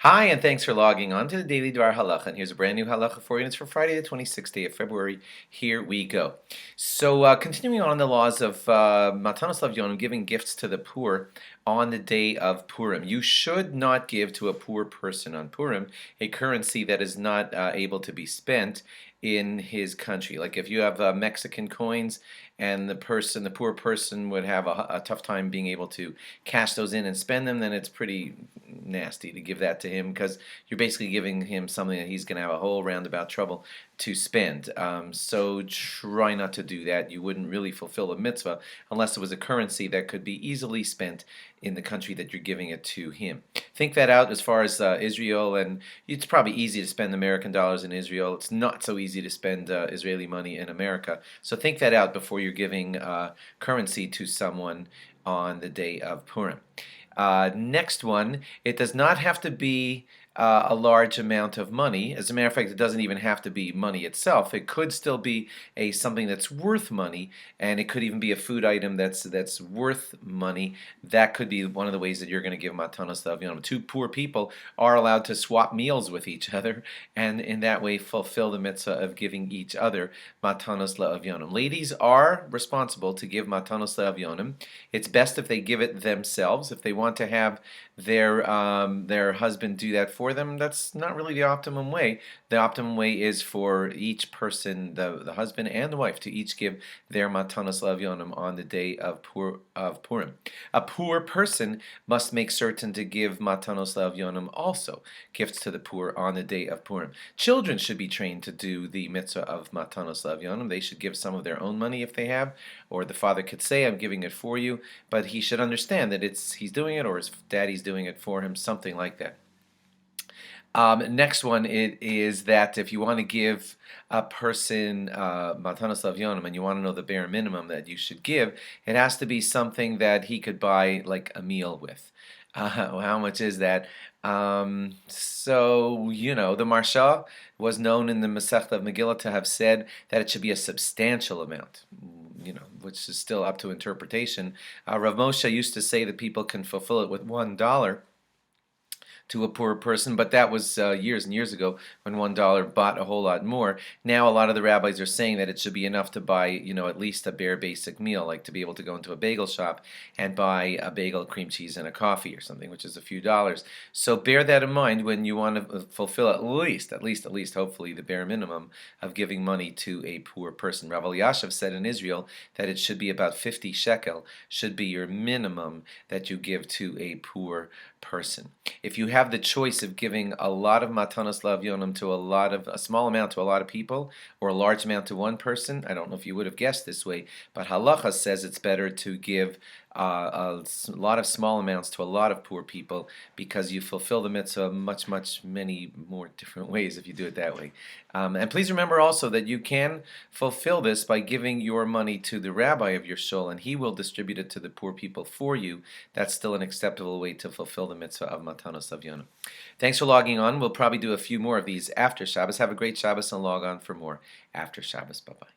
Hi, and thanks for logging on to the Daily DVAR Halacha. And here's a brand new halacha for you. And it's for Friday, the 26th day of February. Here we go. So, continuing on the laws of Matanos Lavyonim, giving gifts to the poor on the day of Purim. You should not give to a poor person on Purim a currency that is not able to be spent in his country. Like if you have Mexican coins and the poor person would have a tough time being able to cash those in and spend them, then it's pretty nasty to give that to him because you're basically giving him something that he's going to have a whole roundabout trouble to spend. So try not to do that. You wouldn't really fulfill a mitzvah unless it was a currency that could be easily spent in the country that you're giving it to him. Think that out as far as Israel, and it's probably easy to spend American dollars in Israel. It's not so easy to spend Israeli money in America. So think that out before you're giving currency to someone on the day of Purim. Next one, it does not have to be a large amount of money. As a matter of fact, it doesn't even have to be money itself. It could still be something that's worth money, and it could even be a food item that's worth money. That could be one of the ways that you're going to give matanos le'avyonim. Two poor people are allowed to swap meals with each other, and in that way fulfill the mitzvah of giving each other matanos le'avyonim. Ladies are responsible to give matanos le'avyonim. It's best if they give it themselves. If they want to have their husband do that for them, that's not really the optimum way. The optimum way is for each person, the husband and the wife, to each give their matanos le'avyonim on the day of Purim. A poor person must make certain to give matanos le'avyonim also, gifts to the poor on the day of Purim. Children should be trained to do the mitzvah of matanos le'avyonim. They should give some of their own money if they have, or the father could say, "I'm giving it for you," but he should understand that he's doing it or his daddy's doing it for him, something like that. Next one is that if you want to give a person matanos le'avyonim and you want to know the bare minimum that you should give, it has to be something that he could buy like a meal with. How much is that? The Marsha was known in the Masechta of Megillah to have said that it should be a substantial amount, which is still up to interpretation. Rav Moshe used to say that people can fulfill it with $1 to a poor person, but that was years and years ago when $1 bought a whole lot more. Now a lot of the rabbis are saying that it should be enough to buy, at least a bare basic meal, like to be able to go into a bagel shop and buy a bagel, cream cheese, and a coffee or something, which is a few dollars. So bear that in mind when you want to fulfill at least, hopefully, the bare minimum of giving money to a poor person. Rav Elyashiv said in Israel that it should be about 50 shekel, should be your minimum that you give to a poor person. If you have the choice of giving a lot of matanos le'avyonim to a small amount to a lot of people, or a large amount to one person, I don't know if you would have guessed this way, but halacha says it's better to give a lot of small amounts to a lot of poor people because you fulfill the mitzvah many more different ways if you do it that way. And please remember also that you can fulfill this by giving your money to the rabbi of your shul, and he will distribute it to the poor people for you. That's still an acceptable way to fulfill the mitzvah of matanos le'avyonim. Thanks for logging on. We'll probably do a few more of these after Shabbos. Have a great Shabbos and log on for more after Shabbos. Bye-bye.